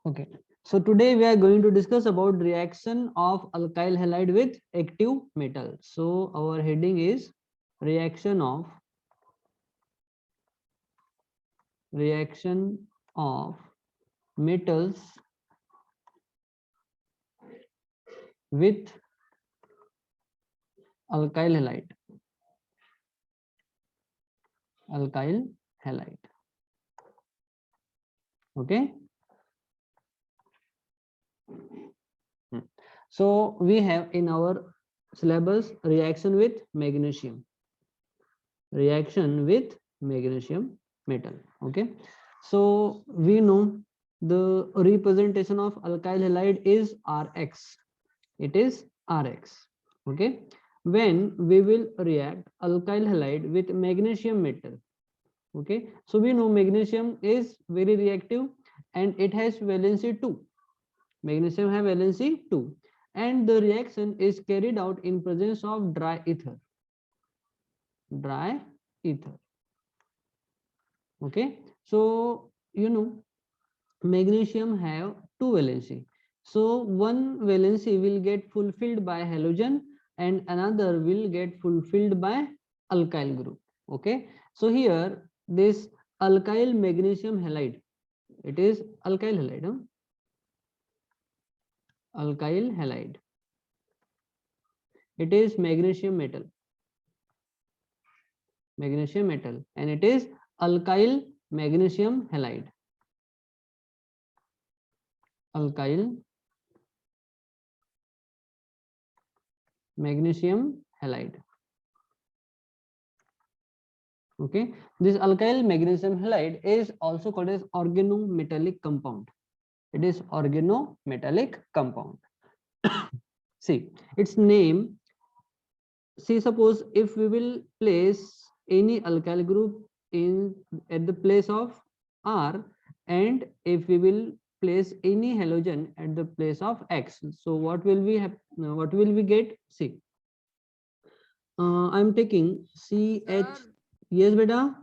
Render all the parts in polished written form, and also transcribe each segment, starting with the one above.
Okay, so today we are going to discuss about reaction of alkyl halide with active metal. So our heading is reaction of metals with alkyl halide. Okay. So we have in our syllabus reaction with magnesium metal. Okay, so we know the representation of alkyl halide is Rx. It is Rx. Okay, when we will react alkyl halide with magnesium metal. Okay, so we know magnesium is very reactive and it has valency 2. Magnesium have valency 2, and the reaction is carried out in presence of dry ether. Okay, so you know magnesium have 2 valency. So one valency will get fulfilled by halogen and another will get fulfilled by alkyl group. Okay, so here this alkyl magnesium halide, it is alkyl halide. It is magnesium metal, and it is alkyl magnesium halide. Okay, this alkyl magnesium halide is also called as organometallic compound. It is organometallic compound. See its name. See, suppose if we will place any alkyl group in at the place of R, and if we will place any halogen at the place of X, so what will we have? What will we get? See, I'm taking CH. Yes, beta.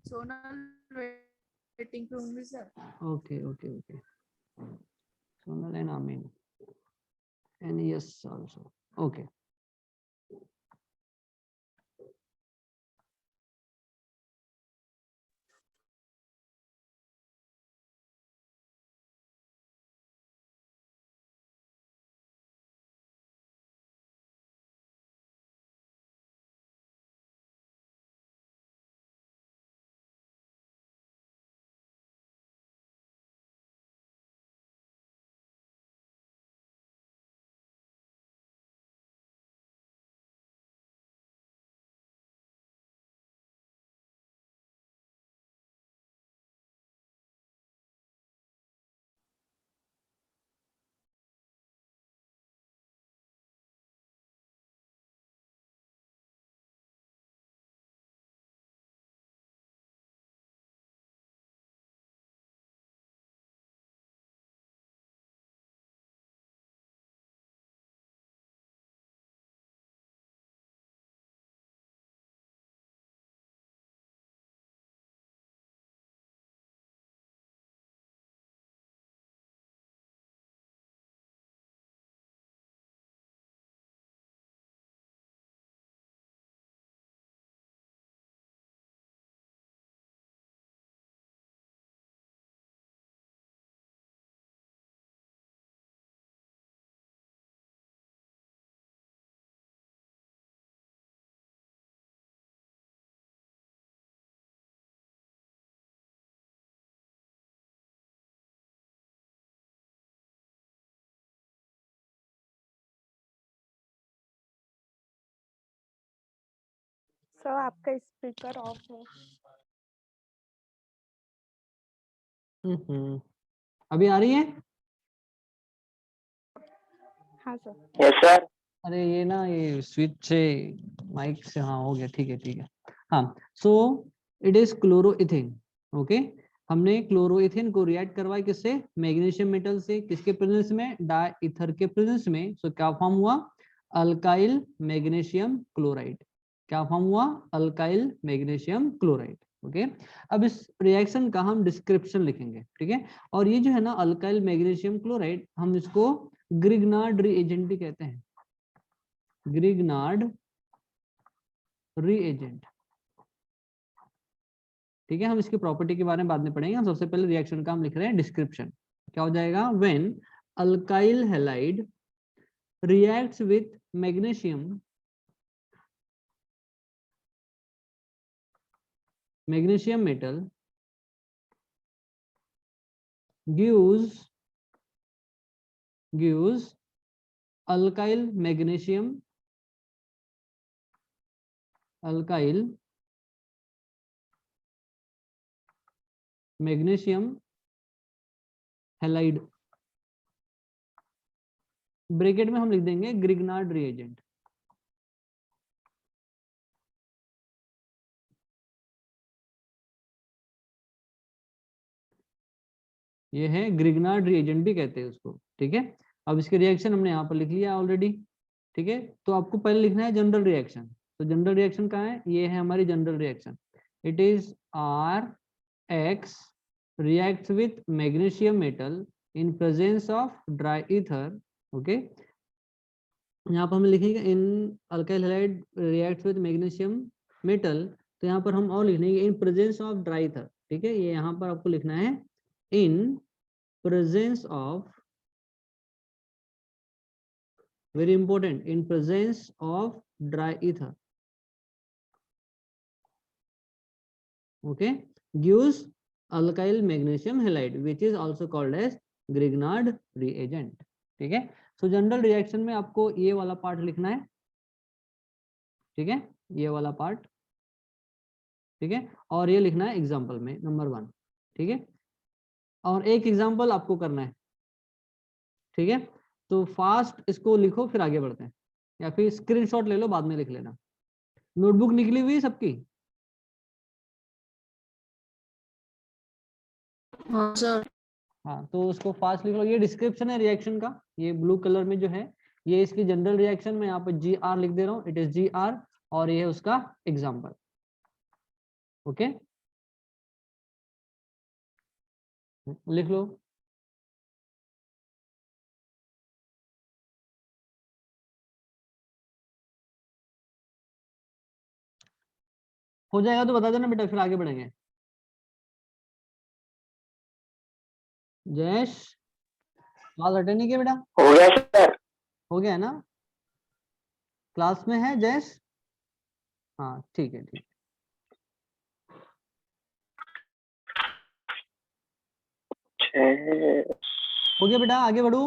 Sonal waiting for me, sir. Okay. Sonal and Amin. And yes, also. Okay. Sir आपका speaker of है। अभी आ रही है? हाँ sir. Yes sir. अरे ये ना ये स्विच से माइक से, हाँ हो गया, ठीक है। हाँ, so it is chloroethane. Okay, हमने क्लोरोइथेन को रिएक्ट करवाया किससे? मैग्नीशियम मेटल से। किसके प्रेजेंस में? डाईथर के प्रेजेंस में। सो क्या फॉर्म हुआ? Alkyl magnesium chloride. क्या फॉर्म हुआ? Alkyl magnesium chloride. ओके। अब इस रिएक्शन का हम डिस्क्रिप्शन लिखेंगे, ठीक है। और ये जो है ना अल्काइल मैग्नीशियम क्लोराइड, हम इसको ग्रिग्नार्ड रिएजेंट भी कहते हैं, ग्रिग्नार्ड रिएजेंट, ठीक है। हम इसकी प्रॉपर्टी के बारे में बाद में पढ़ेंगे, हम सबसे पहले रिएक्शन का हम लिख रहे हैं डिस्क्रिप्शन। क्या हो जाएगा, when alkyl halide reacts with magnesium metal gives alkyl magnesium halide, bracket में हम लिख देंगे ग्रिग्नार्ड रिएजेंट। ये है ग्रिग्नार्ड रिएजेंट भी कहते हैं उसको, ठीक है। अब इसके रिएक्शन हमने यहाँ पर लिख लिया ऑलरेडी, ठीक है। तो आपको पहले लिखना है जनरल रिएक्शन। तो जनरल रिएक्शन कहाँ है, ये है हमारी general reaction. It is RX reacts with magnesium metal in presence of dry ether, okay. यहाँ पर हम लिखेंगे इन alkyl halide reacts with magnesium metal, तो यहाँ पर हम और लिखेंगे in presence of dry ether, ठीक है। ये यहाँ पर आपको लिखना है in presence of, very important, in presence of dry ether, okay, gives alkyl magnesium halide which is also called as Grignard reagent, ठीक है। सो जनरल रिएक्शन में आपको ये वाला पार्ट लिखना है, ठीक है, ये वाला पार्ट, ठीक है। और ये लिखना है एग्जांपल में नंबर 1, ठीक है। और एक एग्जांपल आपको करना है, ठीक है। तो फास्ट इसको लिखो फिर आगे बढ़ते हैं, या फिर स्क्रीनशॉट ले लो बाद में लिख लेना। नोटबुक निकली हुई सबकी? हाँ सर। हाँ, तो उसको फास्ट लिख लो। ये डिस्क्रिप्शन है रिएक्शन का, ये ब्लू कलर में जो है ये इसकी जनरल रिएक्शन में यहाँ पर GR लिख दे रहा हूँ, इट इज GR, और ये है उसका एग्जांपल, ओके। लिख लो। हो जाएगा तो बता देना बेटा, फिर आगे बढ़ेंगे। जयेश, क्लास अटेंड नहीं किया बेटा? हो गया सर। हो गया है ना? क्लास में है जयेश? हाँ ठीक है, ठीक। हो गया बेटा, आगे बढ़ो।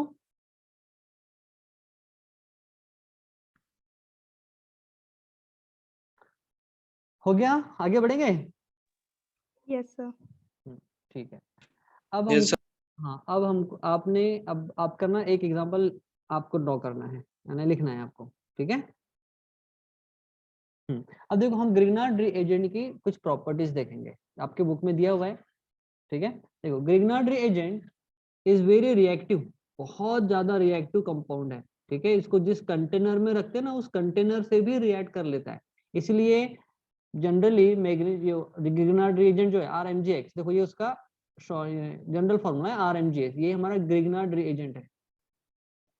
हो गया, आगे बढ़ेंगे। Yes, sir. ठीक है। अब हम, हाँ अब हम, आपने अब आप करना एक एग्जांपल, आपको ड्रॉ करना है यानी लिखना है आपको, ठीक है। अब देखो हम ग्रिग्नार्ड रिएजेंट की कुछ प्रॉपर्टीज देखेंगे, आपके बुक में दिया हुआ है, ठीक है। देखो Grignard reagent is very reactive, बहुत ज्यादा रिएक्टिव कंपाउंड है, ठीक है। इसको जिस कंटेनर में रखते हैं ना उस कंटेनर से भी रिएक्ट कर लेता है, इसलिए जनरली ग्रिग्नार्ड रिएजेंट जो है RMgX, देखो ये उसका जनरल फॉर्मूला है RMgX, ये हमारा ग्रिग्नार्ड रिएजेंट है,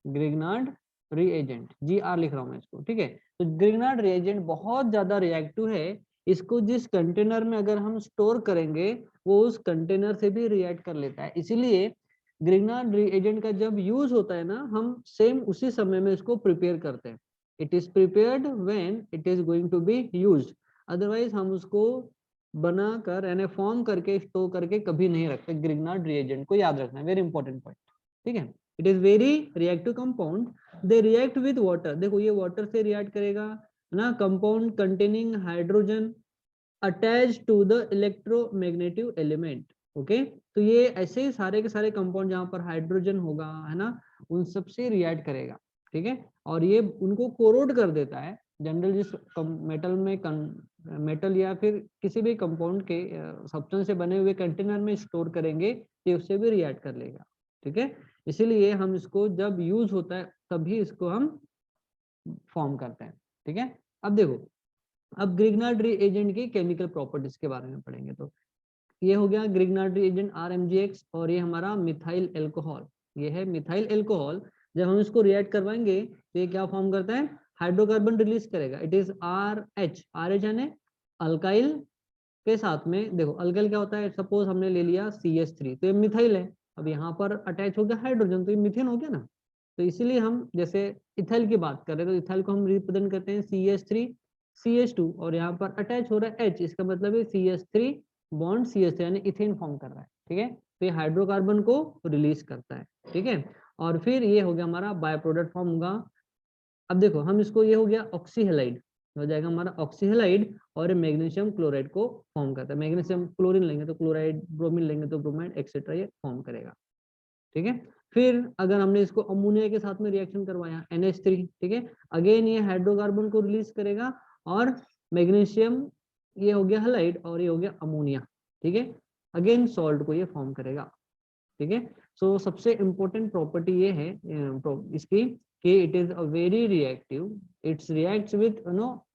ग्रिग्नार्ड रिएजेंट, GR लिख रहा हूं मैं इसको, ठीक है। तो ग्रिग्नार्ड रिएजेंट बहुत ज्यादा रिएक्टिव है, इसको जिस कंटेनर में अगर हम स्टोर करेंगे वो उस कंटेनर से भी रिएक्ट कर लेता है, इसीलिए ग्रिग्नार्ड रिएजेंट का जब यूज होता है ना हम सेम उसी समय में इसको प्रिपेयर करते हैं। It is prepared when it is going to be used, otherwise हम उसको बनाकर यानी फॉर्म करके स्टोर करके कभी नहीं रखते। ग्रिग्नार्ड रिएजेंट को याद रखना है, वेरी इंपॉर्टेंट पॉइंट, ठीक है। It is very reactive compound, they react with water, देखो ये वाटर से रिएक्ट करेगा ना, compound containing hydrogen attach to the electromagnetic element, okay. तो ये ऐसे ही सारे के सारे कंपाउंड जहां पर हाइड्रोजन होगा है ना उन सब से रिएक्ट करेगा, ठीक है। और ये उनको कोरोड कर देता है, जनरल जिस मेटल में मेटल या फिर किसी भी कंपाउंड के सब्सटेंस से बने हुए कंटेनर में स्टोर करेंगे तो उससे भी रिएक्ट कर लेगा, ठीक है। इसीलिए हम इसको जब यूज होता है तभी इसको हम फॉर्म करते हैं, ठीक है। अब देखो अब ग्रिग्नार्ड रिएजेंट की केमिकल प्रॉपर्टीज के बारे में पढ़ेंगे। तो ये हो गया ग्रिग्नार्ड रिएजेंट RMgX, और ये हमारा मिथाइल एल्कोहल, ये है मिथाइल एल्कोहल। जब हम इसको रिएक्ट करवाएंगे तो ये क्या फॉर्म करता है, हाइड्रोकार्बन रिलीज करेगा। इट इज RH, RH यानी अल्काइल के साथ में, देखो अल्काइल क्या होता है, सपोज हमने ले लिया CH3, तो ये मिथाइल है, अब यहाँ पर अटैच हो गया हाइड्रोजन, तो ये मीथेन हो गया ना। तो इसीलिए हम जैसे इथाइल की बात करें तो इथाइल को हम रिप्रेजेंट करते हैं CH3 CH2, और यहाँ पर अटैच हो रहा है H, इसका मतलब है CH3 बॉन्ड CH3 यानी इथेन फॉर्म कर रहा है, ठीक है। तो ये हाइड्रोकार्बन को रिलीज करता है, ठीक है। और फिर ये हो गया हमारा बाय प्रोडक्ट फॉर्म होगा। अब देखो हम इसको, ये हो गया ऑक्सीहेलाइड, हो जाएगा हमारा ऑक्सीहेलाइड, और मैग्नीशियम क्लोराइड को फॉर्म करता है। मैग्नीशियम क्लोरीन लेंगे तो क्लोराइड, ब्रोमीन लेंगे तो ब्रोमाइड, एक्सेट्रा, ये फॉर्म करेगा, ठीक है। फिर अगर हमने इसको अमोनिया के साथ में रिएक्शन करवाया NH3, ठीक है, अगेन ये हाइड्रोकार्बन को रिलीज करेगा, और मैग्नीशियम, ये हो गया हलाइड, और ये हो गया अमोनिया, ठीक है, अगेन सॉल्ट को ये फॉर्म करेगा, ठीक है। सो सबसे इंपॉर्टेंट प्रॉपर्टी ये है इसकी कि it is a very reactive, it's reacts with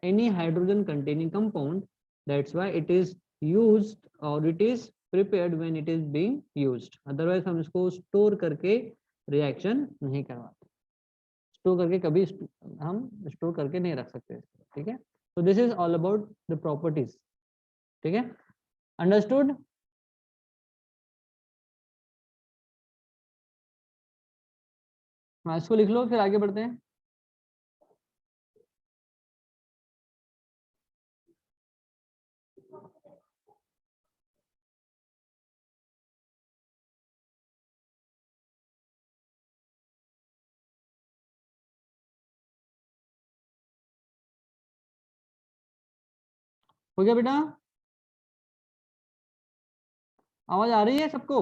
any hydrogen containing compound, that's why it is used और it is prepared when it is being used. Otherwise हम इसको स्टोर करके रिएक्शन नहीं करवाते, स्टोर करके कभी हम स्टोर करके नहीं रख सकते, ठीक है। तो this is all about the properties, ठीक है, अंडरस्टूड। हाँ, इसको लिख लो, फिर आगे बढ़ते हैं। हो गया बेटा, आवाज आ रही है सबको?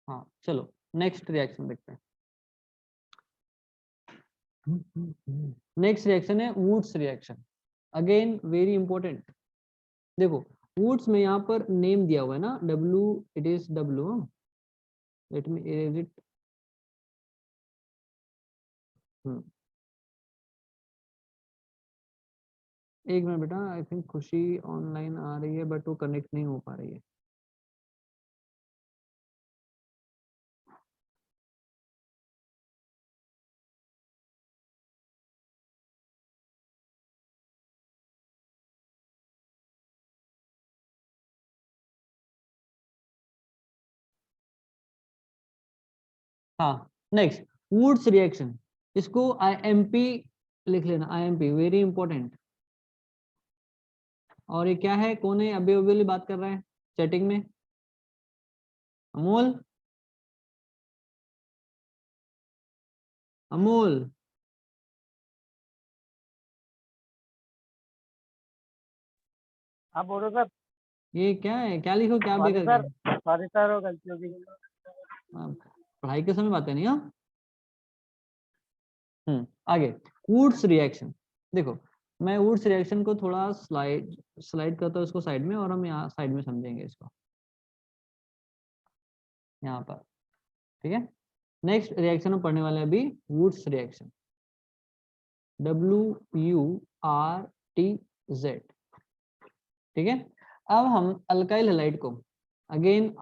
हाँ चलो नेक्स्ट रिएक्शन देखते हैं। नेक्स्ट रिएक्शन है Wurtz reaction, again very important. देखो वुड्स में यहाँ पर नेम दिया हुआ है ना, W, it is W, let me erase it. एक मिनट बेटा, आई थिंक खुशी ऑनलाइन आ रही है बट वो कनेक्ट नहीं हो पा रही है। हाँ नेक्स्ट वुड्स रिएक्शन, इसको IMP लिख लेना, IMP वेरी इंपॉर्टेंट। और ये क्या है, कौन है अभी अभी बात कर रहा है चैटिंग में? अमोल, अमोल हाँ बोलो सर। ये क्या है, क्या लिखो, क्या सॉरी बेकर सर, गए? सॉरी सर, वो गलती हो गई। पढ़ाई के समय बातें नहीं। हाँ आगे वुड्स रिएक्शन, देखो मैं वुड्स रिएक्शन को थोड़ा स्लाइड स्लाइड करता हूँ इसको साइड में, और हम यहाँ साइड में समझेंगे इसको यहाँ पर, ठीक है। नेक्स्ट रिएक्शन हम पढ़ने वाले हैं अभी, वुड्स रिएक्शन, WURTZ, ठीक है। अब हम अल्काइल हैलाइड को, अगेन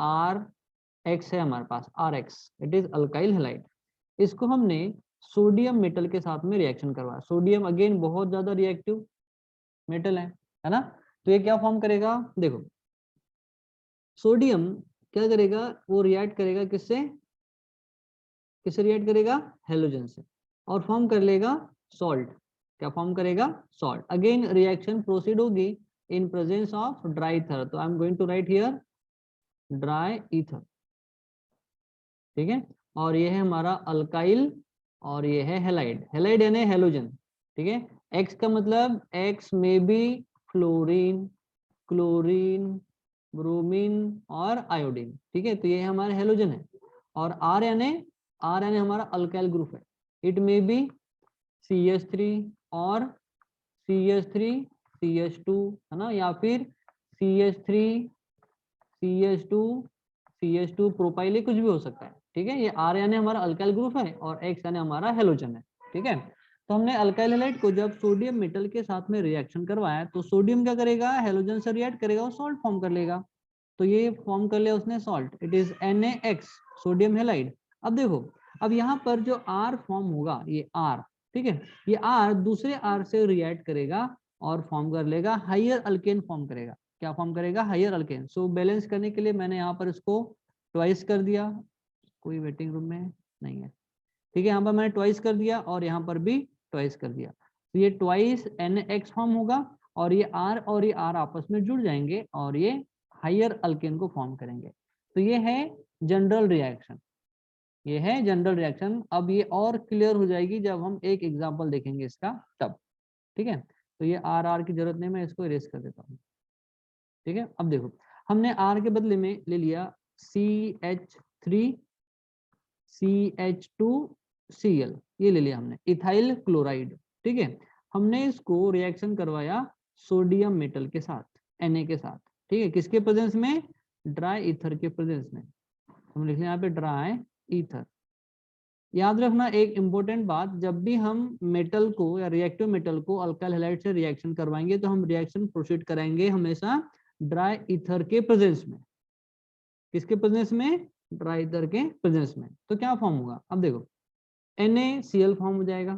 RX है हमारे पास, RX, it is alkyl halide, इसको हमने सोडियम मेटल के साथ में रिएक्शन करवाया। सोडियम अगेन बहुत ज्यादा रिएक्टिव मेटल है ना। तो ये क्या फॉर्म करेगा, देखो सोडियम क्या करेगा, वो रिएक्ट करेगा किससे, किससे रिएक्ट करेगा, हेलोजन से, और फॉर्म कर लेगा सॉल्ट। क्या फॉर्म करेगा, सॉल्ट। अगेन रिएक्शन प्रोसीड होगी in presence of dry ether, तो I am going to write here dry ether, ठीक है। और ये है हमारा अल्काइल, और ये है हेलाइड, हेलाइड यानी हेलोजन, ठीक है। एक्स का मतलब एक्स में बी फ्लोरीन, क्लोरीन, ब्रोमीन और आयोडीन, ठीक है। तो ये हमारा हेलोजन है। और आर यानी हमारा अल्काइल ग्रुप है, इट में बी CH3 और CH3 CH2, है ना, या फिर CH3 CH2 CH2 प्रोपाइल, कुछ भी हो सकता है, ठीक है। ये R यानी हमारा अल्काइल ग्रुप है, और X यानी हमारा हेलोजन है, ठीक है। तो हमने अल्काइल हैलाइड को जब सोडियम मेटल के साथ में रिएक्शन करवाया तो सोडियम क्या करेगा, हेलोजन से रिएक्ट करेगा और सॉल्ट फॉर्म कर लेगा। तो ये फॉर्म कर लिया उसने salt, it is NaX sodium halide. अब देखो, अब यहाँ पर जो R फॉर्म होगा, ये R, ठीक है, ये R दूसरे R से रिएक्ट करेगा और फॉर्म कर लेगा हायर अल्केन फॉर्म करेगा। क्या फॉर्म करेगा, हायर अल्केन। सो बैलेंस करने के लिए मैंने यहाँ पर इसको ट्वाइस कर दिया। कोई वेटिंग रूम में नहीं है, ठीक है, यहाँ पर मैंने ट्वाइस कर दिया और यहाँ पर भी ट्वाइस कर दिया। तो ये ट्वाइस NaX फॉर्म होगा और ये R और ये R आपस में जुड़ जाएंगे और ये हायर अल्केन को फॉर्म करेंगे। तो ये है जनरल रिएक्शन, ये है जनरल रिएक्शन। अब ये और क्लियर हो जाएगी जब हम एक एग्जांपल देखेंगे इसका तब, ठीक है। तो ये R की जरूरत नहीं, मैं इसको इरेज कर देता हूँ, ठीक है। अब देखो, हमने R के बदले में ले लिया CH3 CH2Cl, ये ले लिया हमने, इथाइल क्लोराइड, ठीक है। हमने इसको रिएक्शन करवाया सोडियम मेटल के साथ, Na के साथ, ठीक है, किसके प्रेजेंस में, ड्राई ईथर के प्रेजेंस में। हम लिख लें यहाँ पे ड्राई ईथर। याद रखना एक इंपॉर्टेंट बात, जब भी हम मेटल को या रिएक्टिव मेटल को अल्काइल हैलाइड से रिएक्शन करवाएंगे तो हम रिएक्शन प्रोसीड कराएंगे हमेशा ड्राई ईथर के प्रेजेंस में। किसके प्रेजेंस में, ड्राई ईथर के प्रेजेंस में। तो क्या फॉर्म होगा, अब देखो, NaCl फॉर्म हो जाएगा।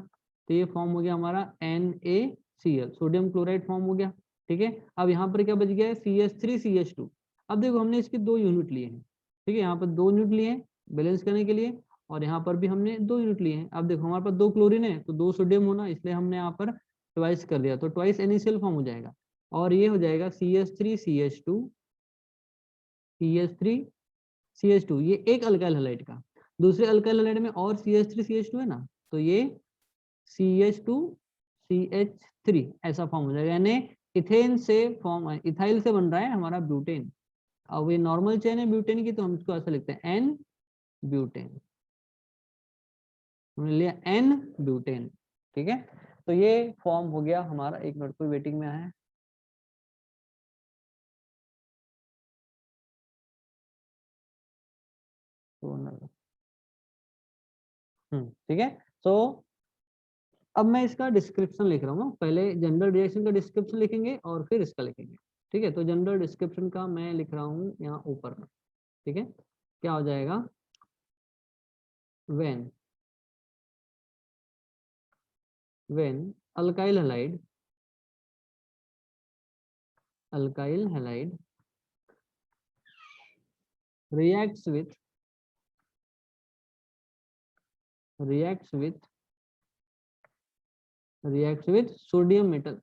तो ये फॉर्म हो गया हमारा NaCl, सोडियम क्लोराइड फॉर्म हो गया, ठीक है। अब यहाँ पर क्या बच गया है, CH3CH2। अब देखो, हमने इसके 2 यूनिट लिए हैं, ठीक है, यहाँ पर 2 यूनिट लिए हैं बैलेंस करने के लिए और यहाँ पर भी हमने 2 यूनिट लिए हैं। अब देखो, हमारे पास 2 क्लोरीन है तो 2 सोडियम होना, इसलिए हमने यहाँ पर ट्वाइस कर दिया, तो ट्वाइस NaCl फॉर्म हो जाएगा और ये हो जाएगा CH3CH2 CH3CH2। ये एक अल्काइल हैलाइड का, दूसरे अल्काइल हैलाइड में और CH3CH2 है ना, तो ये CH2CH3 ऐसा फॉर्म हो जाएगा, यानी इथेन से फॉर्म है, इथाइल से बन रहा है हमारा ब्यूटेन। अब ये नॉर्मल चेन है ब्यूटेन की, तो हम इसको ऐसा लिखते हैं N ब्यूटेन, हमने लिया N ब्यूटेन, ठीक है। तो ये फॉर्म हो गया हमारा। एक मिनट, कोई वेटिंग में आया है, ठीक है। तो अब मैं इसका डिस्क्रिप्शन लिख रहा हूँ, पहले जनरल रिएक्शन का डिस्क्रिप्शन लिखेंगे और फिर इसका लिखेंगे, ठीक है। तो जनरल डिस्क्रिप्शन का मैं लिख रहा हूँ यहाँ ऊपर में, ठीक है। क्या हो जाएगा, when alkyl halide reacts with sodium metal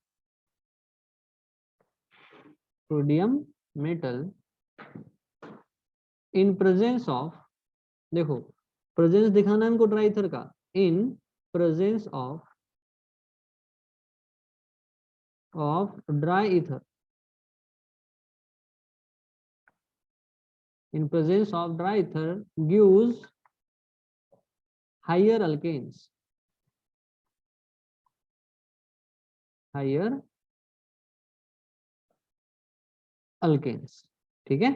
in presence of, देखो प्रेजेंस दिखाना है हमको ड्राई ईथर का, इन presence of dry ether, in presence of dry ether gives higher alkanes, ठीक है।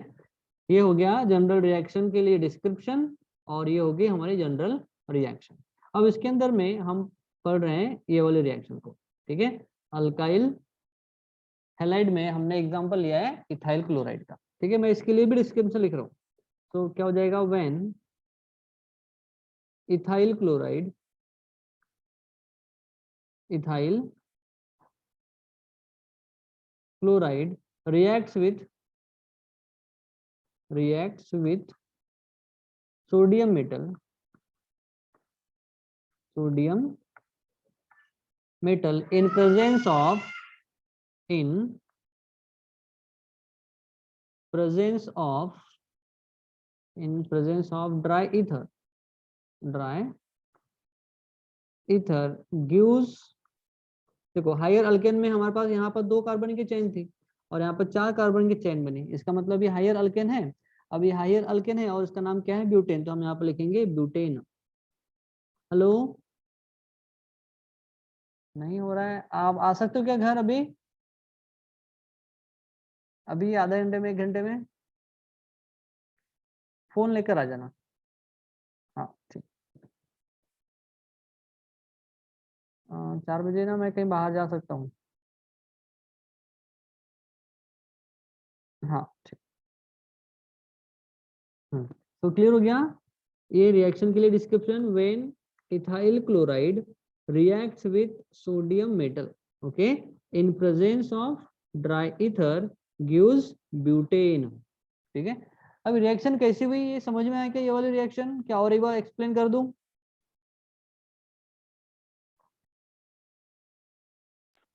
ये हो गया जनरल रिएक्शन के लिए डिस्क्रिप्शन और ये हो गई हमारी जनरल रिएक्शन। अब इसके अंदर में हम पढ़ रहे हैं ये वाले रिएक्शन को, ठीक है। अल्काइल हैलाइड में हमने एग्जांपल लिया है इथाइल क्लोराइड का, ठीक है। मैं इसके लिए भी डिस्क्रिप्शन लिख रहा हूँ। तो क्या हो जाएगा, when ethyl chloride reacts with sodium metal in presence of dry ether gives, देखो हायर अल्केन में हमारे पास यहाँ पर 2 कार्बन की चेन थी और यहाँ पर 4 कार्बन की चेन बनी, इसका मतलब ये हायर अल्केन है। अब ये हायर अल्केन है और इसका नाम क्या है, ब्यूटेन, तो हम यहाँ पर लिखेंगे ब्यूटेन। हेलो, नहीं हो रहा है, आप आ सकते हो क्या घर अभी आधे घंटे में 1 घंटे में, फोन लेकर आ जाना। हाँ ठीक, 4 बजे ना मैं कहीं बाहर जा सकता हूँ। हाँ ठीक। तो क्लियर हो गया ये रिएक्शन के लिए description. When ethyl chloride reacts with sodium metal, okay, in presence of dry ether gives butane. ठीक है, अब रिएक्शन कैसी हुई ये समझ में आया क्या? ये वाली रिएक्शन क्या, और एक बार एक्सप्लेन कर दूं?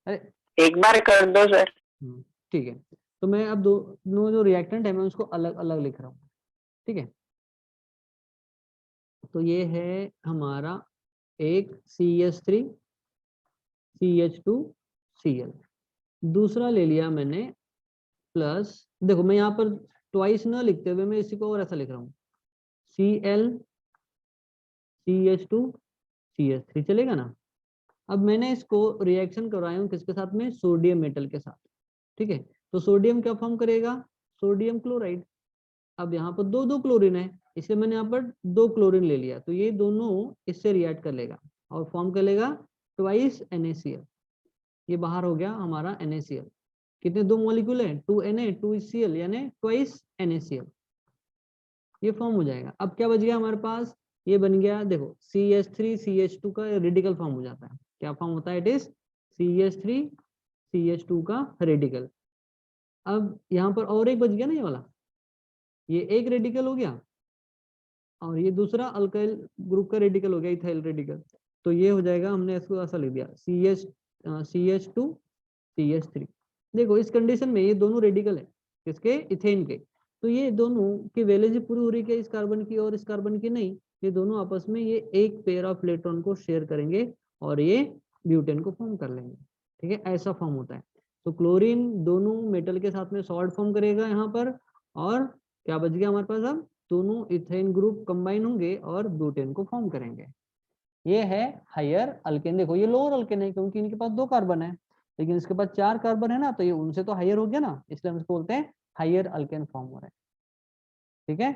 अरे एक बार कर दो सर। ठीक है, तो मैं अब दोनों जो रिएक्टेंट है मैं उसको अलग अलग लिख रहा हूँ। ठीक है, तो ये है हमारा एक CH3 CH2Cl, दूसरा ले लिया मैंने प्लस, देखो मैं यहाँ पर ट्वाइस ना लिखते हुए मैं इसी को और ऐसा लिख रहा हूँ, Cl CH2 CH3, चलेगा ना? अब मैंने इसको रिएक्शन करवाया हूँ किसके साथ में? सोडियम मेटल के साथ। ठीक है, तो सोडियम क्या फॉर्म करेगा? Sodium chloride. अब यहाँ पर दो दो क्लोरीन है, इसलिए मैंने यहाँ पर 2 क्लोरीन ले लिया, तो ये दोनों इससे रिएक्ट कर लेगा और फॉर्म कर लेगा ट्वाइस NaCl। ये बाहर हो गया हमारा NaCl। कितने 2 मॉलिक्यूल है? 2Na 2Cl, यानी ट्वाइस NaCl, ये फॉर्म हो जाएगा। अब क्या बच गया हमारे पास? ये बन गया, देखो CH3 CH2 का रेडिकल फॉर्म हो जाता है। क्या फॉर्म होता है? इट इज CH3 CH2 का रेडिकल। अब यहाँ पर और एक बच गया ना, ये वाला, ये एक रेडिकल हो गया और ये दूसरा अल्काइल ग्रुप का रेडिकल हो गया, इथाइल रेडिकल। तो ये हो जाएगा, हमने इसको ऐसा लिख दिया CH2 CH3। देखो इस कंडीशन में ये दोनों रेडिकल है किसके? इथेन के। तो ये दोनों की वैलेंसी पूरी हो रही है इस कार्बन की और इस कार्बन की? नहीं, ये दोनों आपस में ये एक पेयर ऑफ इलेक्ट्रॉन को शेयर करेंगे और ये ब्यूटेन को फॉर्म कर लेंगे। ठीक है, ऐसा फॉर्म होता है। तो क्लोरीन दोनों मेटल के साथ में सॉल्ट फॉर्म करेगा यहाँ पर, और क्या बच गया हमारे पास? अब दोनों इथेन ग्रुप कंबाइन होंगे और ब्यूटेन को फॉर्म करेंगे। ये है हायर अल्केन। देखो ये लोअर अल्केन है क्योंकि इनके पास 2 कार्बन है, लेकिन इसके पास 4 कार्बन है ना, तो ये उनसे तो हायर हो गया ना, इसलिए हम इसको बोलते हैं हायर अल्केन फॉर्म हो रहा है। ठीक है,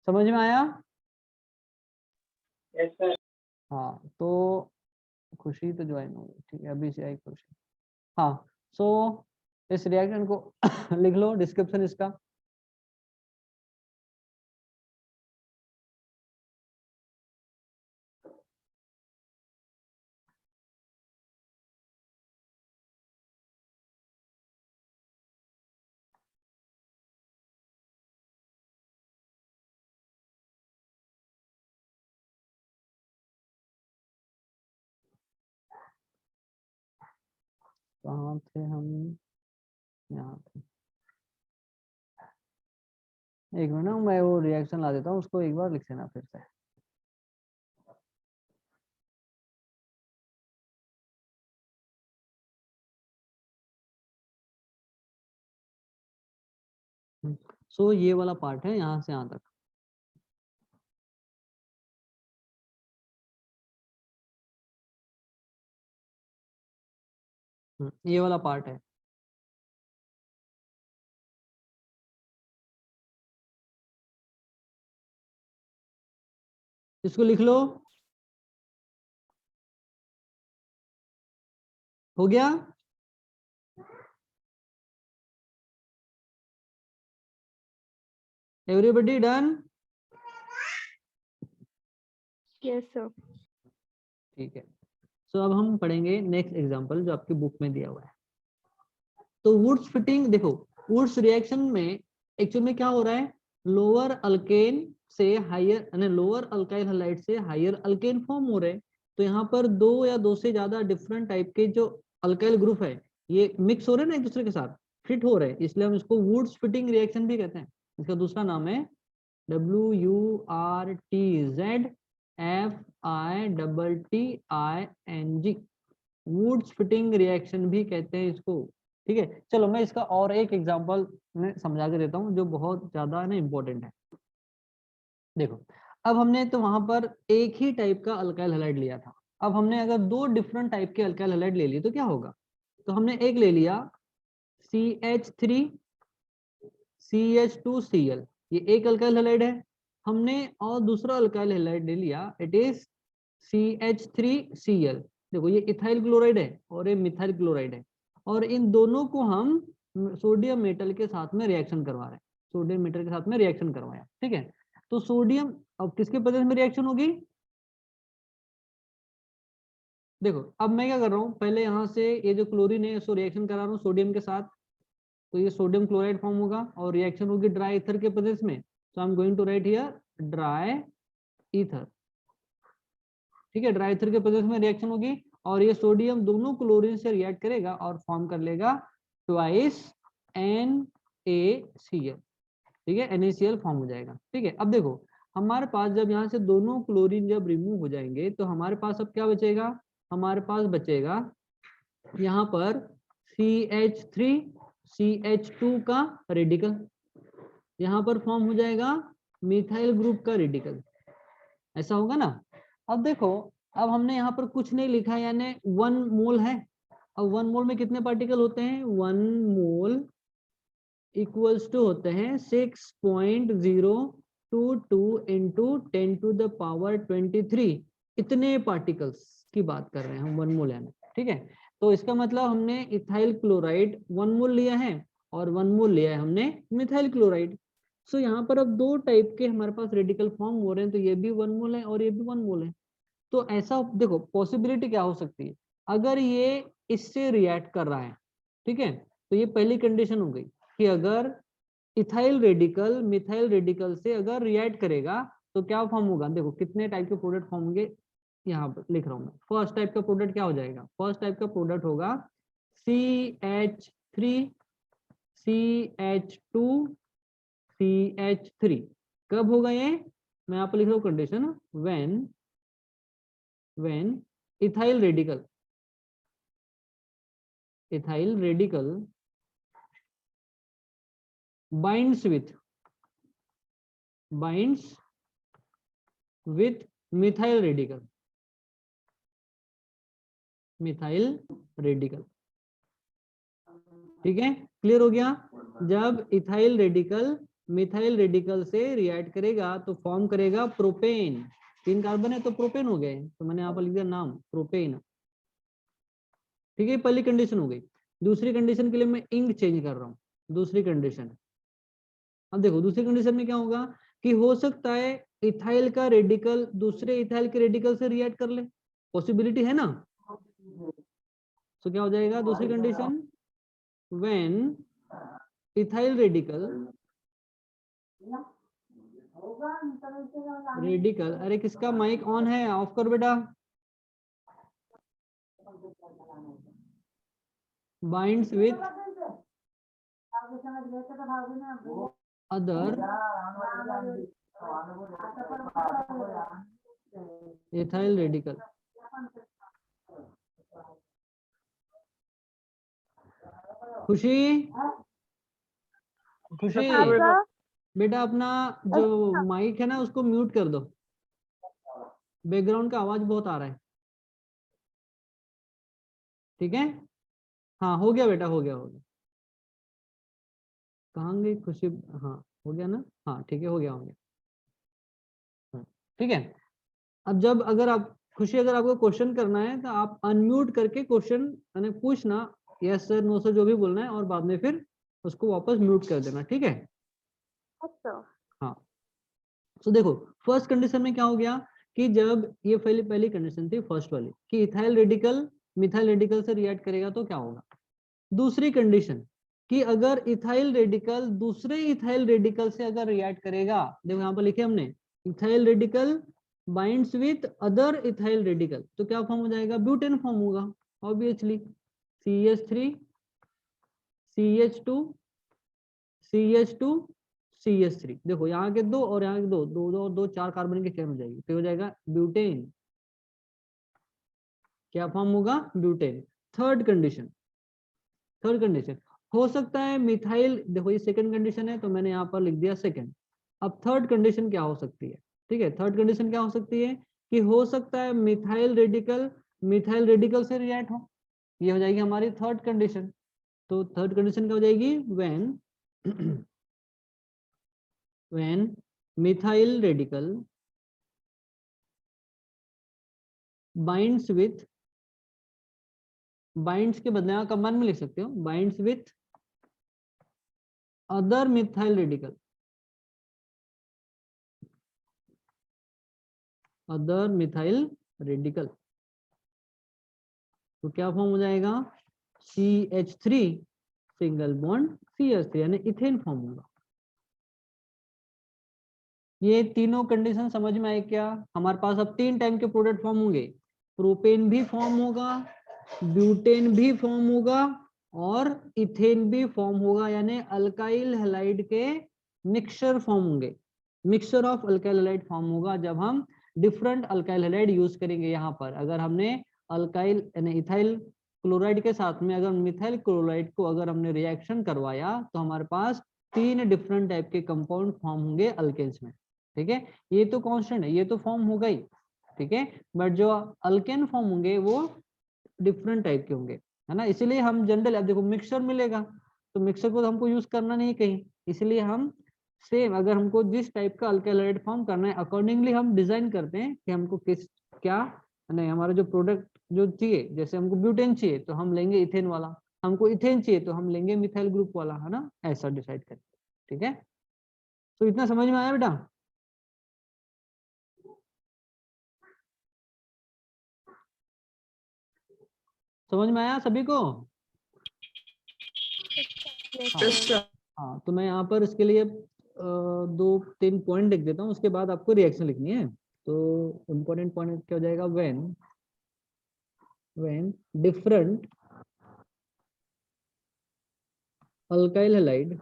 समझ में आया? Yes sir. हाँ, तो खुशी तो ज्वाइन हो गई। ठीक है, अभी से आई खुशी। हाँ, सो इस रिएक्शन को लिख लो, डिस्क्रिप्शन इसका। कहाँ थे हम? यहाँ थे। एक मिनट ना, मैं वो रिएक्शन ला देता हूँ, उसको एक बार लिख लेना फिर से। सो ये वाला पार्ट है यहाँ से यहाँ तक। ये वाला पार्ट है। इसको लिख लो, हो गया? Everybody done? Yes, sir. ठीक है, सो अब हम पढ़ेंगे नेक्स्ट एग्जांपल जो आपकी बुक में दिया हुआ है। तो वुड्स फिटिंग, देखो वुड्स रिएक्शन में एक्चुअल में क्या हो रहा है? लोअर अल्केन से हायर, यानी लोअर अल्काइल हैलाइड से हायर अल्केन फॉर्म हो रहे हैं। तो यहाँ पर 2 या 2 से ज्यादा डिफरेंट टाइप के जो अल्काइल ग्रुप है ये मिक्स हो रहे हैं ना एक दूसरे के साथ, फिट हो रहे हैं, इसलिए हम इसको वुड्स फिटिंग रिएक्शन भी कहते हैं। इसका दूसरा नाम है WURTZFITTING, वुड्स फिटिंग रिएक्शन भी कहते हैं इसको। ठीक है, चलो मैं इसका और एक एग्जांपल में समझा के देता हूँ जो बहुत ज्यादा ना इम्पोर्टेंट है। देखो, अब हमने तो वहां पर एक ही टाइप का अल्काइल हैलाइड लिया था, अब हमने अगर 2 डिफरेंट टाइप के अल्काइल हैलाइड ले लिए तो क्या होगा? तो हमने एक ले लिया CH3 CH2Cl, ये एक अल्काइल हैलाइड है हमने, और दूसरा अल्काइल हैलाइड ले लिया, इट इज CH3Cl। देखो ये इथाइल क्लोराइड है और ये मिथाइल क्लोराइड है, और इन दोनों को हम सोडियम मेटल के साथ में रिएक्शन करवा रहे हैं, सोडियम मेटल के साथ में रिएक्शन करवाया, ठीक है। तो सोडियम अब किसके प्रेजेंस में रिएक्शन होगी, देखो अब मैं क्या कर रहा हूँ, पहले यहाँ से ये जो क्लोरीन है इसको रिएक्शन करा रहा हूँ सोडियम के साथ, तो ये सोडियम क्लोराइड फॉर्म होगा और रिएक्शन होगी ड्राई ईथर के प्रेजेंस में। So I am going to write here dry ether, ठीक है, ड्राई ईथर के प्रेजेंस में रिएक्शन होगी और ये सोडियम दोनों क्लोरीन से रिएक्ट करेगा और फॉर्म कर लेगा ट्वाइस NaCl, ठीक है, NaCl फॉर्म हो जाएगा, ठीक है। अब देखो हमारे पास जब यहाँ से दोनों क्लोरीन जब रिमूव हो जाएंगे तो हमारे पास अब क्या बचेगा, हमारे पास बचेगा यहाँ पर CH3 CH2 का रेडिकल, यहाँ पर फॉर्म हो जाएगा मिथाइल ग्रुप का रेडिकल, ऐसा होगा ना। अब देखो अब हमने यहाँ पर कुछ नहीं लिखा, यानी 1 मोल है। अब 1 मोल में कितने पार्टिकल होते हैं, 1 मोल इक्वल्स टू होते हैं 6.022 इंटू 10⁻23, इतने पार्टिकल्स की बात कर रहे हैं हम 1 मोल यानी, ठीक है। तो इसका मतलब हमने इथाइल क्लोराइड 1 मोल लिया है और 1 मोल लिया है हमने मिथाइल क्लोराइड। सो यहाँ पर अब दो टाइप के हमारे पास रेडिकल फॉर्म हो रहे हैं, तो ये भी 1 मोल है और ये भी 1 मोल है। तो ऐसा देखो पॉसिबिलिटी क्या हो सकती है, अगर ये इससे रिएक्ट कर रहा है, ठीक है, तो ये पहली कंडीशन हो गई कि अगर इथाइल रेडिकल मिथाइल रेडिकल से अगर रिएक्ट करेगा तो क्या फॉर्म होगा, देखो कितने टाइप के प्रोडक्ट फॉर्म होंगे, यहाँ पर लिख रहा हूँ मैं। फर्स्ट टाइप का प्रोडक्ट क्या हो जाएगा, फर्स्ट टाइप का प्रोडक्ट होगा CH3 CH2 CH3। कब होगा ये, मैं यहाँ पर लिख रहा हूँ condition, when ethyl radical binds with methyl radical, ठीक है, क्लियर हो गया। जब इथाइल रेडिकल मिथाइल रेडिकल से रिएक्ट करेगा तो फॉर्म करेगा प्रोपेन, 3 कार्बन है तो प्रोपेन हो गए, तो मैंने यहाँ पर लिख दिया नाम प्रोपेन, ठीक है, पहली कंडीशन हो गई। दूसरी कंडीशन के लिए मैं इंक चेंज कर रहा हूँ, दूसरी कंडीशन। अब देखो दूसरी कंडीशन में क्या होगा कि हो सकता है इथाइल का रेडिकल दूसरे इथाइल के रेडिकल से रिएक्ट कर ले, पॉसिबिलिटी है ना। तो क्या हो जाएगा दूसरी कंडीशन, व्हेन इथाइल रेडिकल, अरे किसका माइक ऑन है, ऑफ कर बेटा, binds with other ethyl radical. खुशी खुशी बेटा अपना जो माइक है ना उसको म्यूट कर दो, बैकग्राउंड का आवाज बहुत आ रहा है, ठीक है। हाँ हो गया बेटा, हो गया कहाँ गई खुशी, हाँ हो गया ना, हाँ ठीक है, हो गया ठीक है। अब जब अगर आप खुशी अगर आपको क्वेश्चन करना है तो आप अनम्यूट करके क्वेश्चन पूछना, यस सर नो सर जो भी बोलना है, और बाद में फिर उसको वापस म्यूट कर देना, ठीक है। हाँ तो देखो फर्स्ट कंडीशन में क्या हो गया कि जब ये पहली कंडीशन थी फर्स्ट वाली कि इथाइल रेडिकल मिथाइल रेडिकल से रिएक्ट करेगा तो क्या होगा। दूसरी कंडीशन कि अगर इथाइल रेडिकल दूसरे इथाइल रेडिकल से अगर रिएक्ट करेगा, देखो यहाँ पर लिखे हमने ethyl radical binds with other ethyl radical, तो क्या फॉर्म हो जाएगा, ब्यूटेन फॉर्म होगा obviously, CH3 CH2 CH2 CH3। देखो यहाँ के दो और यहाँ के दो दो दो, दो 4 कार्बन की चेन हो जाएगी, तो हो जाएगा ब्यूटेन, क्या फॉर्म होगा, ब्यूटेन। थर्ड कंडीशन हो सकता है मिथाइल, देखो ये सेकंड कंडीशन है तो मैंने यहाँ पर लिख दिया सेकंड। अब थर्ड कंडीशन क्या हो सकती है, ठीक है, थर्ड कंडीशन क्या हो सकती है कि हो सकता है मिथाइल रेडिकल से रिएक्ट हो, ये हो जाएगी हमारी थर्ड कंडीशन। तो थर्ड कंडीशन क्या हो जाएगी, when methyl radical binds with, binds के बदले आप कंबाइन में लिख सकते हो, binds with other methyl radical, other methyl radical, तो क्या फॉर्म हो जाएगा, CH3 सिंगल बॉन्ड CH3, यानी इथेन फॉर्म होगा। ये तीनों कंडीशन समझ में आए क्या? हमारे पास अब 3 टाइप के प्रोडक्ट फॉर्म होंगे, प्रोपेन भी फॉर्म होगा, ब्यूटेन भी फॉर्म होगा और इथेन भी फॉर्म होगा, यानी अल्काइल हैलाइड के मिक्सचर फॉर्म होंगे, mixture of alkyl halide form होगा जब हम डिफरेंट अल्काइल हैलाइड यूज करेंगे। यहाँ पर अगर हमने अल्काइल यानी इथाइल क्लोराइड के साथ में अगर मिथाइल क्लोराइड को अगर हमने रिएक्शन करवाया तो हमारे पास 3 डिफरेंट टाइप के कंपाउंड फॉर्म होंगे अल्केन्स में। ठीक है, ये तो कांस्टेंट है, ये तो फॉर्म होगा ही। ठीक है, बट जो अल्केन फॉर्म होंगे वो डिफरेंट टाइप के होंगे, है ना। इसीलिए हम जनरल, अब देखो मिक्सचर मिलेगा तो मिक्सचर को तो हमको यूज करना नहीं कहीं, इसलिए हम सेम अगर हमको जिस टाइप का अल्काइल हैलाइड फॉर्म करना है अकॉर्डिंगली हम डिजाइन करते हैं कि हमको किस क्या नहीं, हमारा जो प्रोडक्ट जो चाहिए, जैसे हमको ब्यूटेन चाहिए तो हम लेंगे इथेन वाला, हमको इथेन चाहिए तो हम लेंगे मिथाइल ग्रुप वाला, है ना, ऐसा डिसाइड करें। ठीक है, तो इतना समझ में आया बेटा? समझ में आया सभी को? Yes, sir. हाँ, तो मैं यहाँ पर इसके लिए 2-3 पॉइंट लिख देता हूँ, उसके बाद आपको रिएक्शन लिखनी है। तो इम्पोर्टेंट पॉइंट क्या हो जाएगा, when different alkyl halide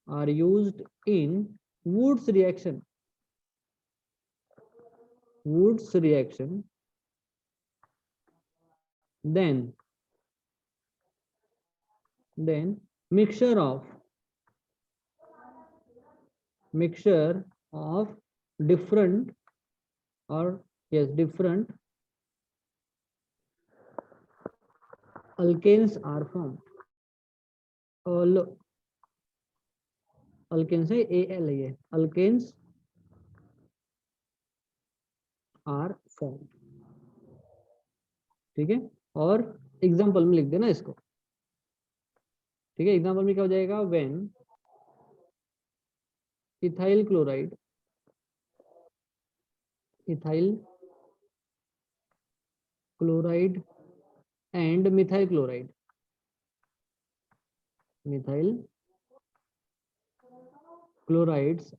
are used in Woods reaction, then mixture of different alkanes are formed. alkanes है AL है, ये alkanes are formed। ठीक है, और एग्जांपल में लिख देना इसको। ठीक है, एग्जांपल में क्या हो जाएगा, when ethyl chloride and methyl chlorides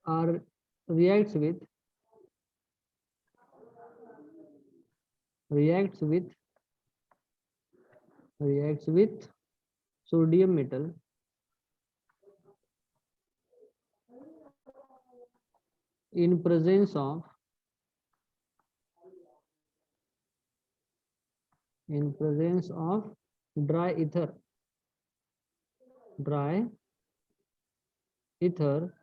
are reacts with sodium metal in presence of dry ether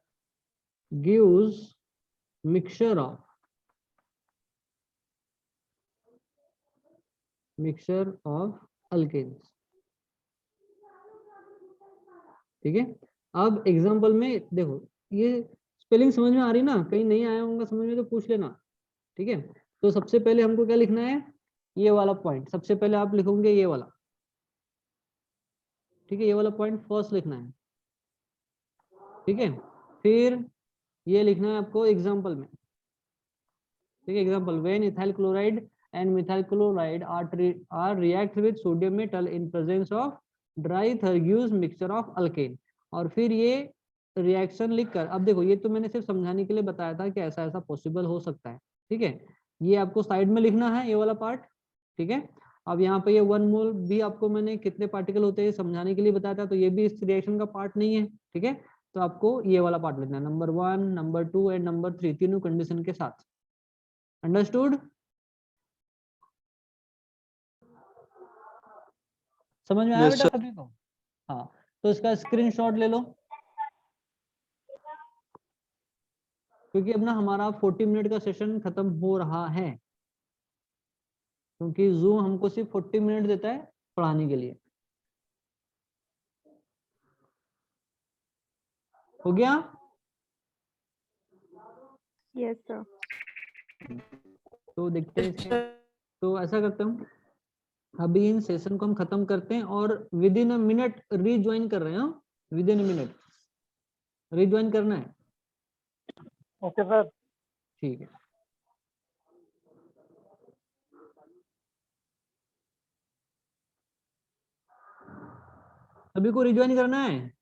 gives mixture of alkanes। ठीक है, अब एग्जांपल में देखो, ये स्पेलिंग समझ में आ रही ना? कहीं नहीं आया होगा समझ में तो पूछ लेना। ठीक है, तो सबसे पहले हमको क्या लिखना है, ये वाला पॉइंट सबसे पहले आप लिखोगे, ये वाला। ठीक है, ये वाला पॉइंट फर्स्ट लिखना है। ठीक है, फिर ये लिखना है आपको एग्जांपल में। ठीक है, example when ethyl chloride and methyl chloride are react with sodium metal in presence of dry ether gives mixture of alkane. और फिर ये रिएक्शन लिखकर, अब देखो ये तो मैंने सिर्फ समझाने के लिए बताया था कि ऐसा ऐसा पॉसिबल हो सकता है। ठीक है, ये आपको साइड में लिखना है, ये वाला पार्ट। ठीक है, अब यहाँ पे ये 1 मोल भी आपको मैंने कितने पार्टिकल होते हैं समझाने के लिए बताया था, तो ये भी इस रिएक्शन का पार्ट नहीं है। ठीक है, तो आपको ये वाला पार्ट लिखना है, नंबर 1, नंबर 2 एंड नंबर 3 तीनों कंडीशन के साथ। अंडरस्टूड? समझ में आया बेटा सभी को? हाँ, तो इसका स्क्रीनशॉट ले लो, क्योंकि अब ना हमारा 40 मिनट का सेशन खत्म हो रहा है, क्योंकि जूम हमको सिर्फ 40 मिनट देता है पढ़ाने के लिए। हो गया? Yes, sir. तो देखते हैं इसके, तो ऐसा करते हैं, अभी इन सेशन को हम खत्म करते हैं और with in a minute rejoin कर रहे हैं। With in a minute rejoin करना है। Okay sir. ठीक है। सभी को रिज्वाइन करना है।